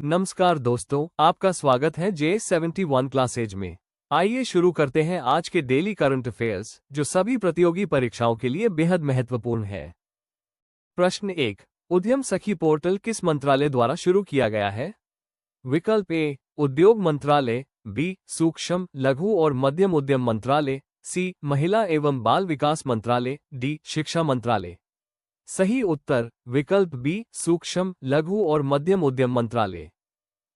नमस्कार दोस्तों, आपका स्वागत है J71 क्लासेज में। आइए शुरू करते हैं आज के डेली करंट अफेयर्स, जो सभी प्रतियोगी परीक्षाओं के लिए बेहद महत्वपूर्ण है। प्रश्न 1। उद्यम सखी पोर्टल किस मंत्रालय द्वारा शुरू किया गया है? विकल्प ए उद्योग मंत्रालय, बी सूक्ष्म लघु और मध्यम उद्यम मंत्रालय, सी महिला एवं बाल विकास मंत्रालय, डी शिक्षा मंत्रालय। सही उत्तर विकल्प बी सूक्ष्म लघु और मध्यम उद्यम मंत्रालय।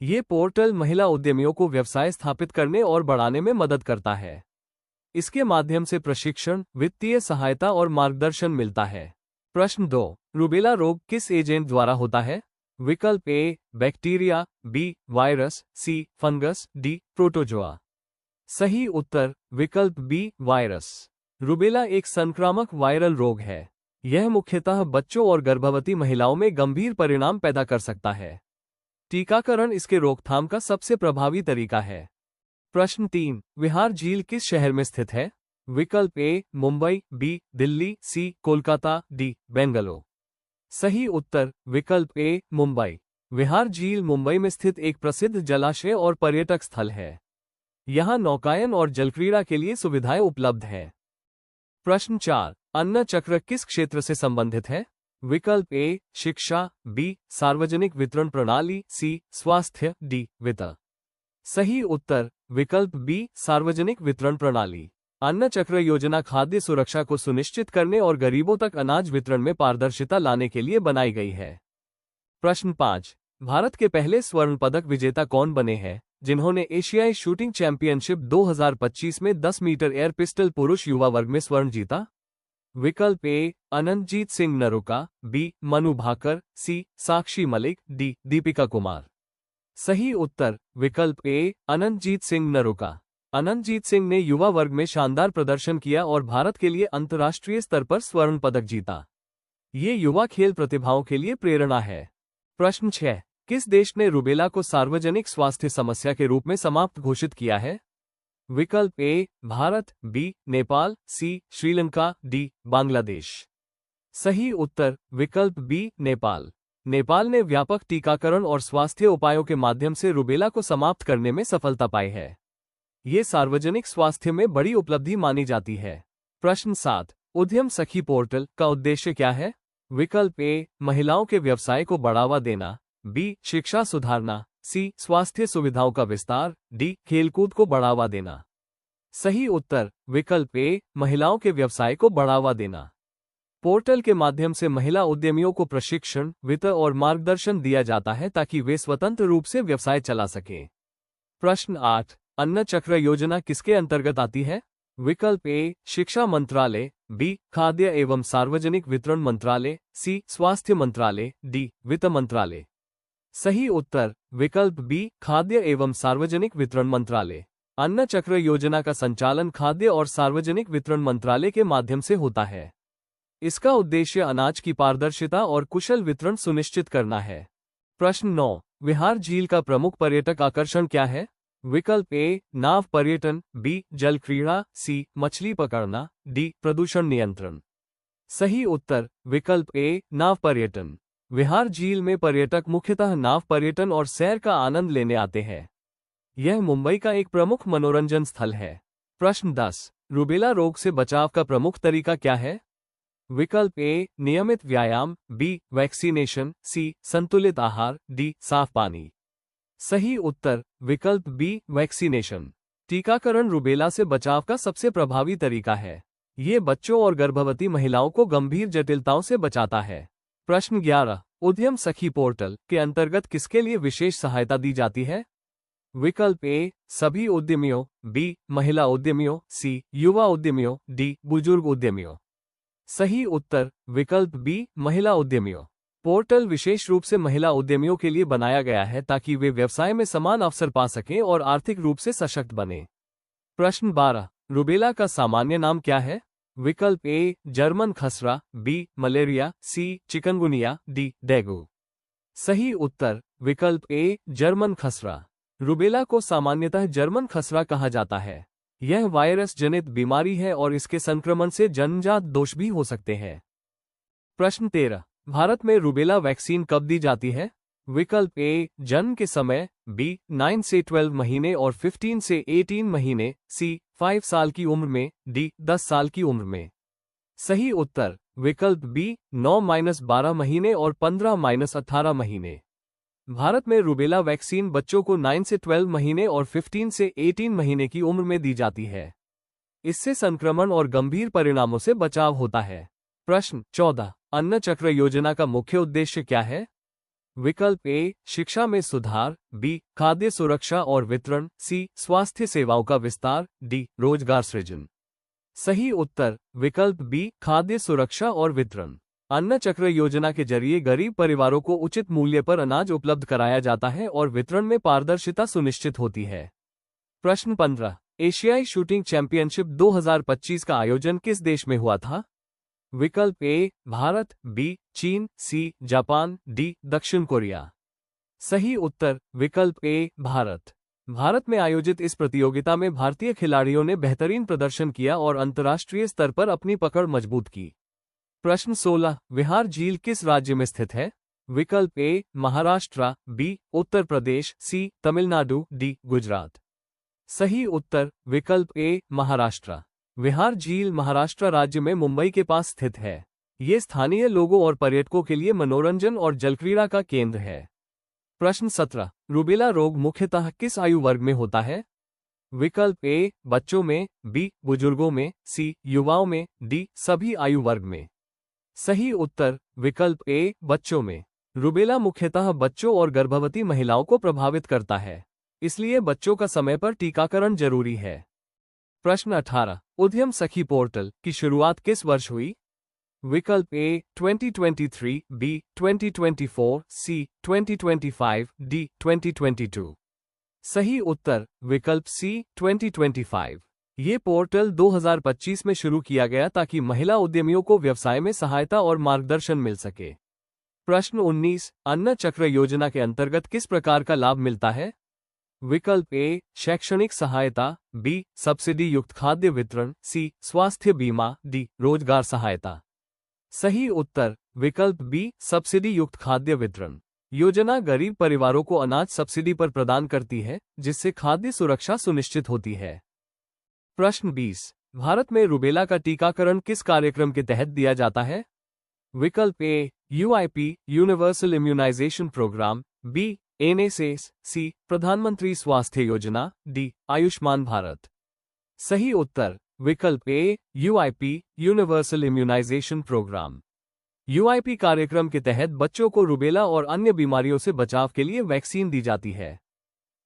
ये पोर्टल महिला उद्यमियों को व्यवसाय स्थापित करने और बढ़ाने में मदद करता है। इसके माध्यम से प्रशिक्षण, वित्तीय सहायता और मार्गदर्शन मिलता है। प्रश्न 2। रूबेला रोग किस एजेंट द्वारा होता है? विकल्प A bacteria, B virus, C fungus, D protozoa. सही उत्तर विकल्प बी वायरस। रूबेला एक संक्रामक वायरल रोग है। यह मुख्यतः बच्चों और गर्भवती महिलाओं में गंभीर परिणाम पैदा कर सकता है। टीकाकरण इसके रोकथाम का सबसे प्रभावी तरीका है। प्रश्न 3। विहार झील किस शहर में स्थित है? विकल्प ए मुंबई, बी दिल्ली, सी कोलकाता, डी बेंगलुरु। सही उत्तर विकल्प ए मुंबई। विहार झील मुंबई में स्थित एक प्रसिद्ध जलाशय और पर्यटक स्थल है। यहाँ नौकायन और जलक्रीड़ा के लिए सुविधाएं उपलब्ध हैं। प्रश्न 4। अन्न चक्र किस क्षेत्र से संबंधित है? विकल्प ए शिक्षा, बी सार्वजनिक वितरण प्रणाली, सी स्वास्थ्य, डी वित्त। सही उत्तर विकल्प बी सार्वजनिक वितरण प्रणाली। अन्न चक्र योजना खाद्य सुरक्षा को सुनिश्चित करने और गरीबों तक अनाज वितरण में पारदर्शिता लाने के लिए बनाई गई है। प्रश्न 5। भारत के पहले स्वर्ण पदक विजेता कौन बने हैं, जिन्होंने एशियाई शूटिंग चैंपियनशिप 2025 में 10 मीटर एयर पिस्टल पुरुष युवा वर्ग में स्वर्ण जीता? विकल्प ए अनंतजीत सिंह नरूका, बी मनु भाकर, सी साक्षी मलिक, डी दीपिका कुमार। सही उत्तर विकल्प ए अनंतजीत सिंह नरूका। अनंतजीत सिंह ने युवा वर्ग में शानदार प्रदर्शन किया और भारत के लिए अंतर्राष्ट्रीय स्तर पर स्वर्ण पदक जीता। ये युवा खेल प्रतिभाओं के लिए प्रेरणा है। प्रश्न 6। किस देश ने रूबेला को सार्वजनिक स्वास्थ्य समस्या के रूप में समाप्त घोषित किया है? विकल्प ए भारत, बी नेपाल, सी श्रीलंका, डी बांग्लादेश। सही उत्तर विकल्प बी नेपाल। नेपाल ने व्यापक टीकाकरण और स्वास्थ्य उपायों के माध्यम से रूबेला को समाप्त करने में सफलता पाई है। ये सार्वजनिक स्वास्थ्य में बड़ी उपलब्धि मानी जाती है। प्रश्न 7। उद्यम सखी पोर्टल का उद्देश्य क्या है? विकल्प ए महिलाओं के व्यवसाय को बढ़ावा देना, बी शिक्षा सुधारना, सी स्वास्थ्य सुविधाओं का विस्तार, डी खेलकूद को बढ़ावा देना। सही उत्तर विकल्प ए महिलाओं के व्यवसाय को बढ़ावा देना। पोर्टल के माध्यम से महिला उद्यमियों को प्रशिक्षण, वित्त और मार्गदर्शन दिया जाता है ताकि वे स्वतंत्र रूप से व्यवसाय चला सकें। प्रश्न 8। अन्न चक्र योजना किसके अंतर्गत आती है? विकल्प ए शिक्षा मंत्रालय, बी खाद्य एवं सार्वजनिक वितरण मंत्रालय, सी स्वास्थ्य मंत्रालय, डी वित्त मंत्रालय। सही उत्तर विकल्प बी खाद्य एवं सार्वजनिक वितरण मंत्रालय। अन्न चक्र योजना का संचालन खाद्य और सार्वजनिक वितरण मंत्रालय के माध्यम से होता है। इसका उद्देश्य अनाज की पारदर्शिता और कुशल वितरण सुनिश्चित करना है। प्रश्न 9। विहार झील का प्रमुख पर्यटक आकर्षण क्या है? विकल्प ए नाव पर्यटन, बी जल क्रीड़ा, सी मछली पकड़ना, डी प्रदूषण नियंत्रण। सही उत्तर विकल्प ए नाव पर्यटन। विहार झील में पर्यटक मुख्यतः नाव पर्यटन और सैर का आनंद लेने आते हैं। यह मुंबई का एक प्रमुख मनोरंजन स्थल है। प्रश्न 10। रूबेला रोग से बचाव का प्रमुख तरीका क्या है? विकल्प ए नियमित व्यायाम, बी वैक्सीनेशन, सी संतुलित आहार, डी साफ पानी। सही उत्तर विकल्प बी वैक्सीनेशन। टीकाकरण रूबेला से बचाव का सबसे प्रभावी तरीका है। ये बच्चों और गर्भवती महिलाओं को गंभीर जटिलताओं से बचाता है। प्रश्न 11। उद्यम सखी पोर्टल के अंतर्गत किसके लिए विशेष सहायता दी जाती है? विकल्प ए सभी उद्यमियों, बी महिला उद्यमियों, सी युवा उद्यमियों, डी बुजुर्ग उद्यमियों। सही उत्तर विकल्प बी महिला उद्यमियों। पोर्टल विशेष रूप से महिला उद्यमियों के लिए बनाया गया है ताकि वे व्यवसाय में समान अवसर पा सकें और आर्थिक रूप से सशक्त बने। प्रश्न 12। रूबेला का सामान्य नाम क्या है? विकल्प ए जर्मन खसरा, बी मलेरिया, सी चिकनगुनिया, डी डेंगू। सही उत्तर विकल्प ए जर्मन खसरा। रूबेला को सामान्यतः जर्मन खसरा कहा जाता है। यह वायरस जनित बीमारी है और इसके संक्रमण से जन्मजात दोष भी हो सकते हैं। प्रश्न 13। भारत में रूबेला वैक्सीन कब दी जाती है? विकल्प ए जन्म के समय, बी 9 से 12 महीने और 15 से 18 महीने, सी 5 साल की उम्र में, डी 10 साल की उम्र में। सही उत्तर विकल्प बी 9-12 महीने और 15-18 महीने। भारत में रूबेला वैक्सीन बच्चों को 9 से 12 महीने और 15 से 18 महीने की उम्र में दी जाती है। इससे संक्रमण और गंभीर परिणामों से बचाव होता है। प्रश्न 14 अन्न चक्र योजना का मुख्य उद्देश्य क्या है? विकल्प ए शिक्षा में सुधार, बी खाद्य सुरक्षा और वितरण, सी स्वास्थ्य सेवाओं का विस्तार, डी रोजगार सृजन। सही उत्तर विकल्प बी खाद्य सुरक्षा और वितरण। अन्न चक्र योजना के जरिए गरीब परिवारों को उचित मूल्य पर अनाज उपलब्ध कराया जाता है और वितरण में पारदर्शिता सुनिश्चित होती है। प्रश्न 15 एशियाई शूटिंग चैंपियनशिप 2025 का आयोजन किस देश में हुआ था? विकल्प ए भारत, बी चीन, सी जापान, डी दक्षिण कोरिया। सही उत्तर विकल्प ए भारत। भारत में आयोजित इस प्रतियोगिता में भारतीय खिलाड़ियों ने बेहतरीन प्रदर्शन किया और अंतर्राष्ट्रीय स्तर पर अपनी पकड़ मजबूत की। प्रश्न 16 विहार झील किस राज्य में स्थित है? विकल्प ए महाराष्ट्र, बी उत्तर प्रदेश, सी तमिलनाडु, डी गुजरात। सही उत्तर विकल्प ए महाराष्ट्र। विहार झील महाराष्ट्र राज्य में मुंबई के पास स्थित है। ये स्थानीय लोगों और पर्यटकों के लिए मनोरंजन और जलक्रीड़ा का केंद्र है। प्रश्न 17 रूबेला रोग मुख्यतः किस आयु वर्ग में होता है? विकल्प ए बच्चों में, बी बुजुर्गों में, सी युवाओं में, डी सभी आयु वर्ग में। सही उत्तर विकल्प ए बच्चों में। रूबेला मुख्यतः बच्चों और गर्भवती महिलाओं को प्रभावित करता है, इसलिए बच्चों का समय पर टीकाकरण जरूरी है। प्रश्न 18 उद्यम सखी पोर्टल की शुरुआत किस वर्ष हुई? विकल्प ए 2023, बी 2024, सी 2025, डी 2022। सही उत्तर विकल्प सी 2025। ये पोर्टल 2025 में शुरू किया गया ताकि महिला उद्यमियों को व्यवसाय में सहायता और मार्गदर्शन मिल सके। प्रश्न 19 अन्न चक्र योजना के अंतर्गत किस प्रकार का लाभ मिलता है? विकल्प ए शैक्षणिक सहायता, बी सब्सिडी युक्त खाद्य वितरण, सी स्वास्थ्य बीमा, डी रोजगार सहायता। सही उत्तर विकल्प बी सब्सिडी युक्त खाद्य वितरण। योजना गरीब परिवारों को अनाज सब्सिडी पर प्रदान करती है, जिससे खाद्य सुरक्षा सुनिश्चित होती है। प्रश्न 20 भारत में रूबेला का टीकाकरण किस कार्यक्रम के तहत दिया जाता है? विकल्प A UIP universal immunisation programme, B NSS, C प्रधानमंत्री स्वास्थ्य योजना, डी आयुष्मान भारत। सही उत्तर विकल्प A UIP universal immunisation programme. UIP कार्यक्रम के तहत बच्चों को रूबेला और अन्य बीमारियों से बचाव के लिए वैक्सीन दी जाती है।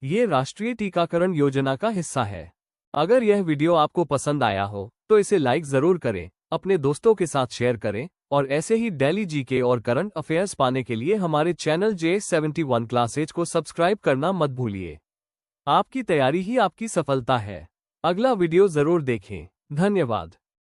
ये राष्ट्रीय टीकाकरण योजना का हिस्सा है। अगर यह वीडियो आपको पसंद आया हो तो इसे लाइक जरूर करें, अपने दोस्तों के साथ शेयर करें और ऐसे ही डेली जीके और करंट अफेयर्स पाने के लिए हमारे चैनल J71 क्लासेज को सब्सक्राइब करना मत भूलिए। आपकी तैयारी ही आपकी सफलता है। अगला वीडियो जरूर देखें। धन्यवाद।